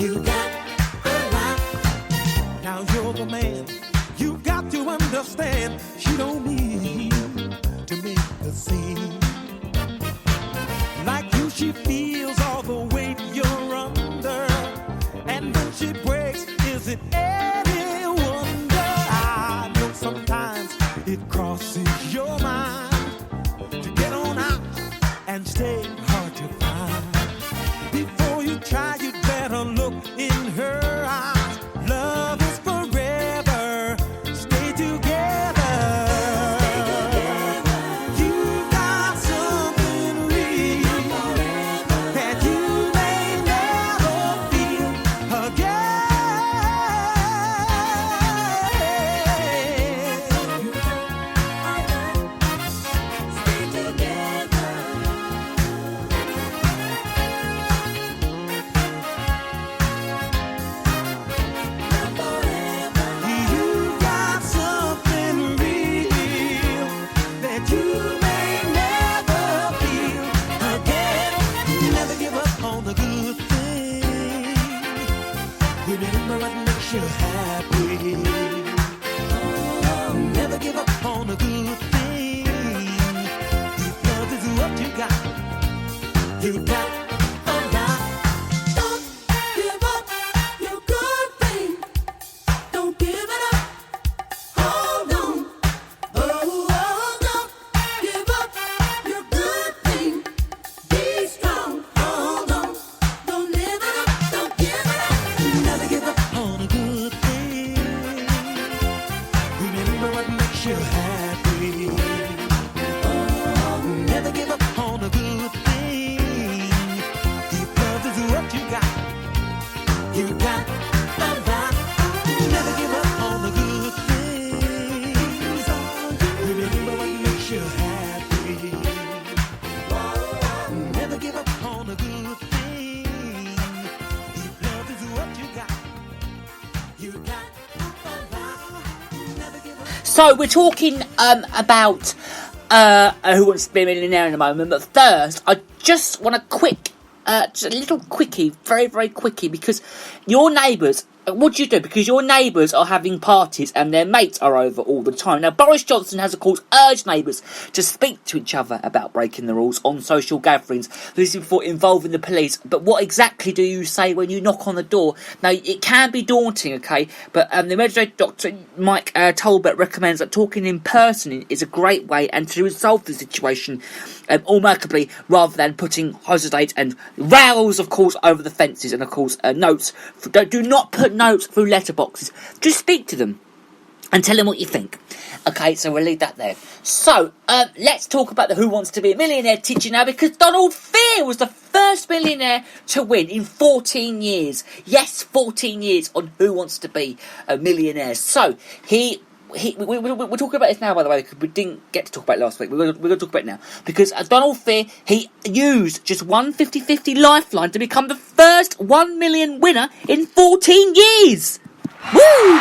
You got a lot. Now you're the man. You got to understand. She don't need to make a scene. Like you, she feels all the weight you're under. And when she breaks, is it any wonder? I know sometimes it crosses your mind to get on out and stay hard to find. Before you try, you'd better look in her eyes. Love is forever. Stay together. You got something real that you may never feel again. Stay together. You got something real that you may never feel again. Never give up on the good thing. Remember what makes you happy. Oh, never give up on the good thing. If love is what you got, you got a lot. Don't give up your good thing. Don't give it up. Hold on. Oh, don't give up your good thing. Be strong. Hold on. Don't live it up. Don't give it up. Never give up on a good thing. Remember what makes you happy. Oh, never give up on a good thing. If love is what you got, you got a lot. Never give up on the good things. Remember what makes you happy. Never give up on the good thing. If love is what you got, you got a lot. Never give up. So we're talking about Who Wants to Be a Millionaire in a moment, but first I just want just a little quickie, very, very quickie, because your neighbours, what do you do? Because your neighbours are having parties and their mates are over all the time. Now, Boris Johnson has, of course, urged neighbours to speak to each other about breaking the rules on social gatherings. This is before involving the police. But what exactly do you say when you knock on the door? Now, it can be daunting, okay? But the emergency doctor, Mike Tolbert, recommends that talking in person is a great way and to resolve the situation amicably, rather than putting hesitate and rails, of course, over the fences, and of course notes. Do not put notes through letterboxes. Just speak to them and tell them what you think. Okay, so we'll leave that there. So let's talk about the Who Wants to Be a Millionaire teacher now, because Donald Fear was the first millionaire to win in 14 years. Yes, 14 years on Who Wants to Be a Millionaire. So we're talking about this now, by the way, because we didn't get to talk about it last week. We're going to talk about it now. Because Donald Fear, he used just one 50-50 lifeline to become the first 1 million winner in 14 years. Woo!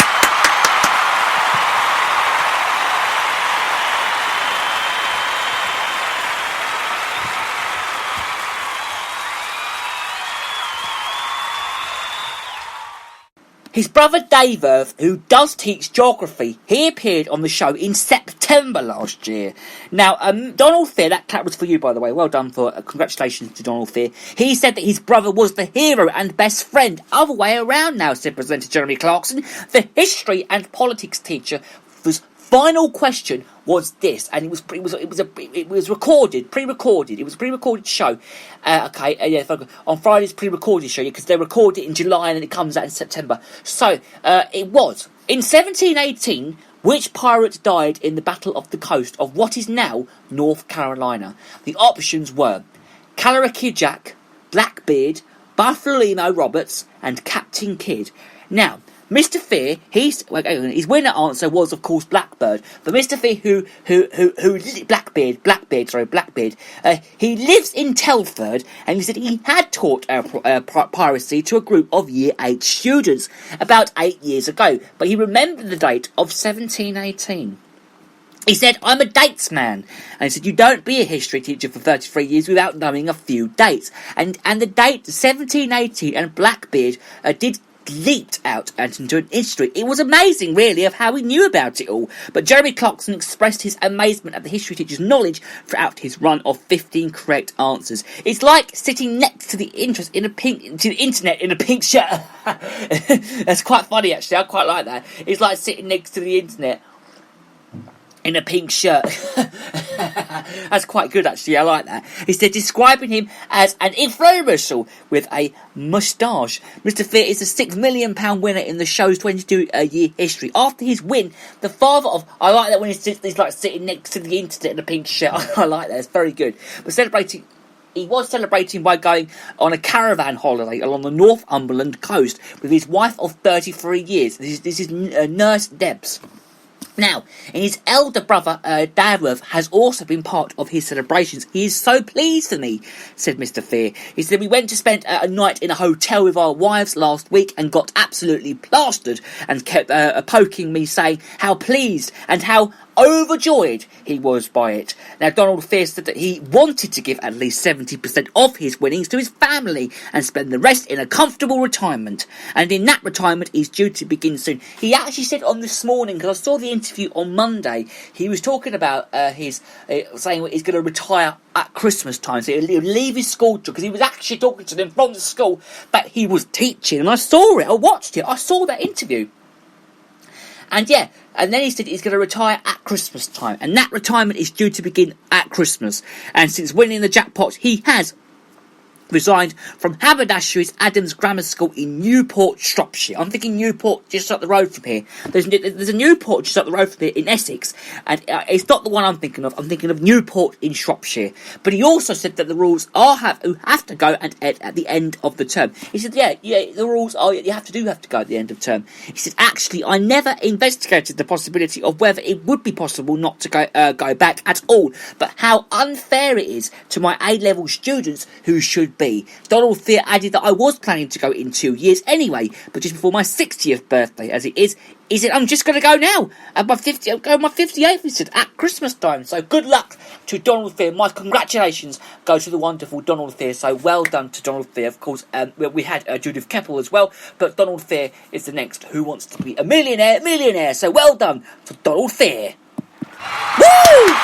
His brother Dave Earth, who does teach geography, he appeared on the show in September last year. Now, Donald Fear, that clap was for you, by the way. Well done congratulations to Donald Fear. He said that his brother was the hero and best friend. Other way around now, said presenter Jeremy Clarkson. The history and politics teacher was final question was this, and it was recorded, pre-recorded. It was a pre-recorded show. On Friday's pre-recorded show, because they record it in July and then it comes out in September. So it was in 1718. Which pirate died in the Battle of the Coast of what is now North Carolina? The options were Calaricki Jack, Blackbeard, Bartholomew Roberts, and Captain Kidd. Now, Mr. Fear, his winner answer was, of course, Blackbird. But Mr. Fear, Blackbeard, he lives in Telford, and he said he had taught piracy to a group of Year 8 students about 8 years ago. But he remembered the date of 1718. He said, I'm a dates man. And he said, you don't be a history teacher for 33 years without knowing a few dates. And the date 1780 and Blackbeard did leaped out and into an history. It was amazing, really, of how he knew about it all. But Jeremy Clarkson expressed his amazement at the history teacher's knowledge throughout his run of 15 correct answers. It's like sitting next to the internet in a pink shirt. That's quite funny, actually. I quite like that. It's like sitting next to the internet in a pink shirt. That's quite good, actually. I like that. He said, describing him as an infomercial with a moustache. Mr. Fear is a £6 million winner in the show's 22-year history. After his win, the father of... I like that when he's like sitting next to the internet in a pink shirt. I like that. It's very good. But he was celebrating by going on a caravan holiday along the Northumberland coast with his wife of 33 years. This is Nurse Debs. Now, his elder brother, Dadworth, has also been part of his celebrations. He is so pleased for me, said Mr. Fear. He said, we went to spend a night in a hotel with our wives last week and got absolutely plastered and kept poking me, saying how pleased and how overjoyed he was by it. Now, Donald Fear said that he wanted to give at least 70% of his winnings to his family and spend the rest in a comfortable retirement. And in that retirement, he's due to begin soon. He actually said on this morning, because I saw the interview on Monday, he was talking about his saying he's going to retire at Christmas time. So he'll leave his school job, because he was actually talking to them from the school that he was teaching. And I saw it. I watched it. I saw that interview. And yeah, and then he said he's going to retire at Christmas time. And that retirement is due to begin at Christmas. And since winning the jackpot, he has resigned from Haberdashery's Adams Grammar School in Newport, Shropshire. I'm thinking Newport just up the road from here. There's a Newport just up the road from here in Essex, and it's not the one I'm thinking of. I'm thinking of Newport in Shropshire. But he also said that the rules have to go and at the end of the term. He said, yeah, the rules are you have to go at the end of term. He said, actually, I never investigated the possibility of whether it would be possible not to go back at all, but how unfair it is to my A-level students who should be. Donald Fear added that I was planning to go in 2 years anyway, but just before my 60th birthday, as it is, he said, I'm just going to go now. At my 58th, he said, at Christmas time. So good luck to Donald Fear. My congratulations go to the wonderful Donald Fear. So well done to Donald Fear. Of course, we had Judith Keppel as well, but Donald Fear is the next Who Wants to Be a Millionaire. So well done to Donald Fear. Woo!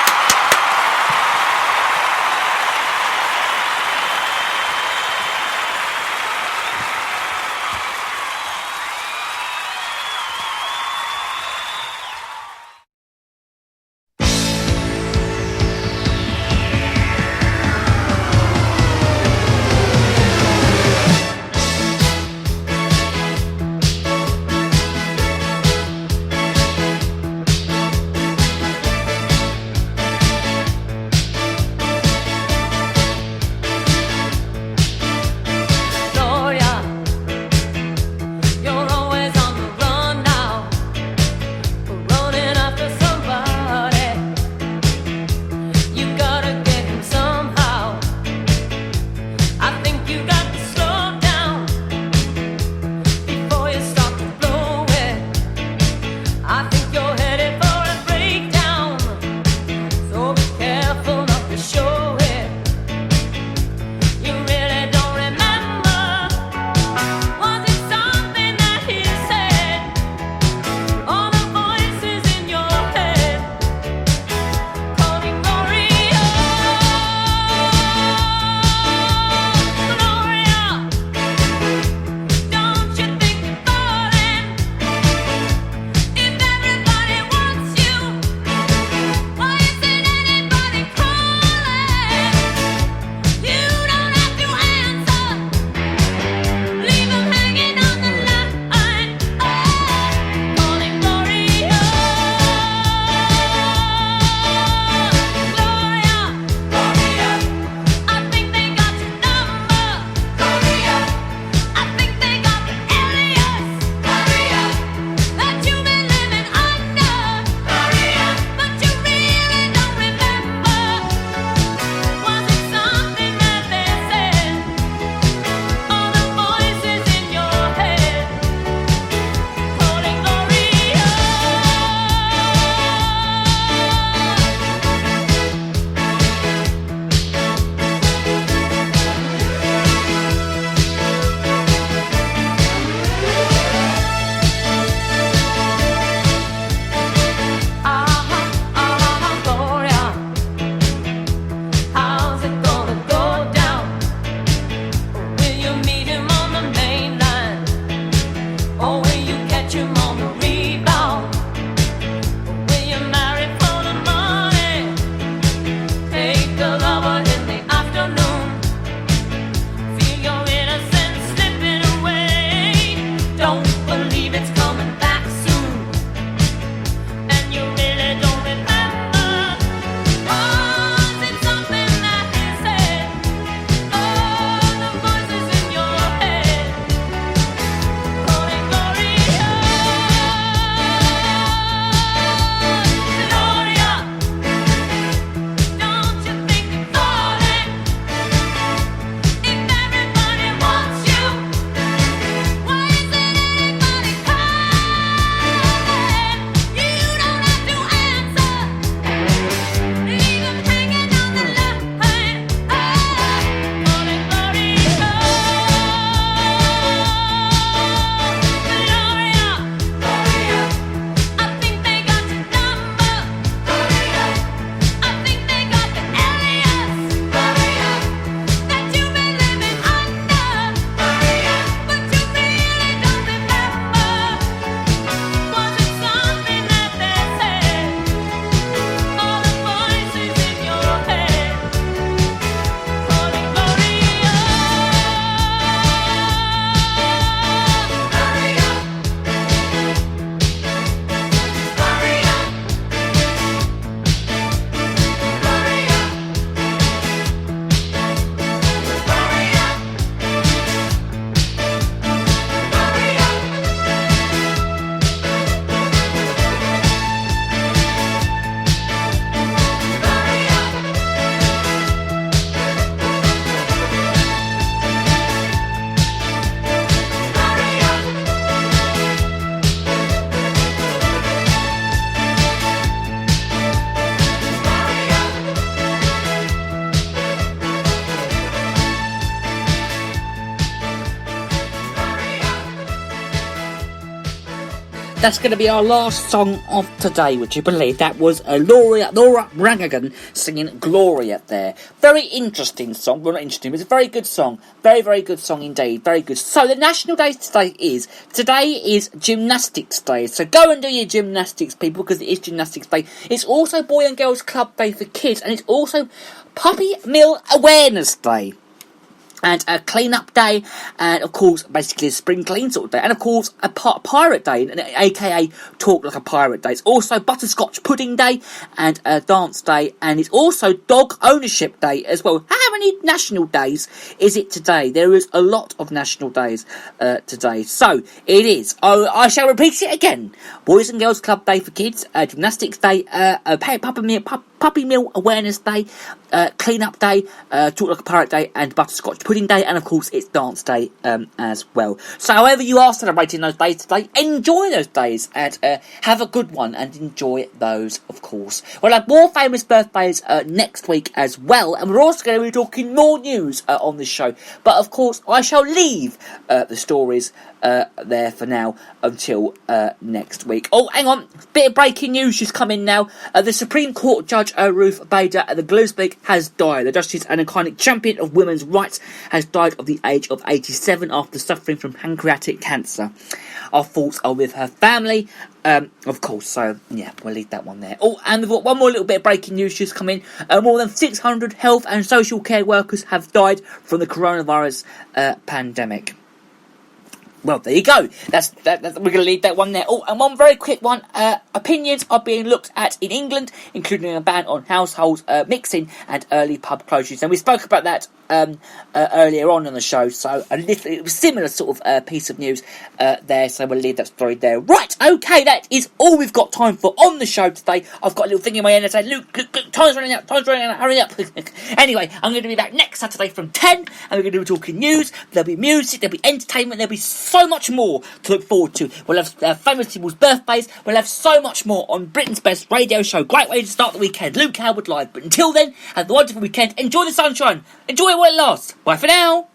that's going to be our last song of today, would you believe? That was Laura Branigan singing Gloria there. Very interesting song. Well, not interesting, but it's a very good song. Very, very good song indeed. Very good. So the national day today is Gymnastics Day. So go and do your gymnastics, people, because it is Gymnastics Day. It's also Boy and Girls Club Day for kids, and it's also Puppy Mill Awareness Day. And a clean-up day, and of course, basically a spring clean sort of day, and of course, a pirate day, aka Talk Like a Pirate Day. It's also Butterscotch Pudding Day, and a dance day, and it's also Dog Ownership Day as well. How many national days is it today? There is a lot of national days today. So, it is, I shall repeat it again. Boys and Girls Club Day for kids, Gymnastics Day, Puppy Mill Awareness Day, Clean-up Day, Talk Like a Pirate Day, and Butterscotch Pudding Day, and of course it's Dance Day as well. So however you are celebrating those days today, enjoy those days and have a good one and enjoy those, of course. We'll have more famous birthdays next week as well, and we're also going to be talking more news on this show. But of course I shall leave the stories there for now until next week. Oh, hang on, bit of breaking news just come in now. The Supreme Court Judge Ruth Bader at the Gloomspeak has died. The Justice and iconic champion of women's rights has died at the age of 87 after suffering from pancreatic cancer. Our thoughts are with her family, of course, so yeah, we'll leave that one there. Oh, and we've got one more little bit of breaking news just come in. More than 600 health and social care workers have died from the coronavirus pandemic. Well, there you go. We're going to leave that one there. Oh, and one very quick one. Opinions are being looked at in England, including a ban on households mixing and early pub closures. And we spoke about that earlier on in the show. So it was similar sort of piece of news there. So we'll leave that story there. Right, okay, that is all we've got time for on the show today. I've got a little thing in my head and I say, Luke, time's running out, hurry up. Anyway, I'm going to be back next Saturday from 10, and we're going to be talking news. There'll be music, there'll be entertainment, there'll be so much more to look forward to. We'll have famous people's birthdays. We'll have so much more on Britain's best radio show. Great way to start the weekend. Luke Howard Live. But until then, have a wonderful weekend. Enjoy the sunshine. Enjoy it while it lasts. Bye for now.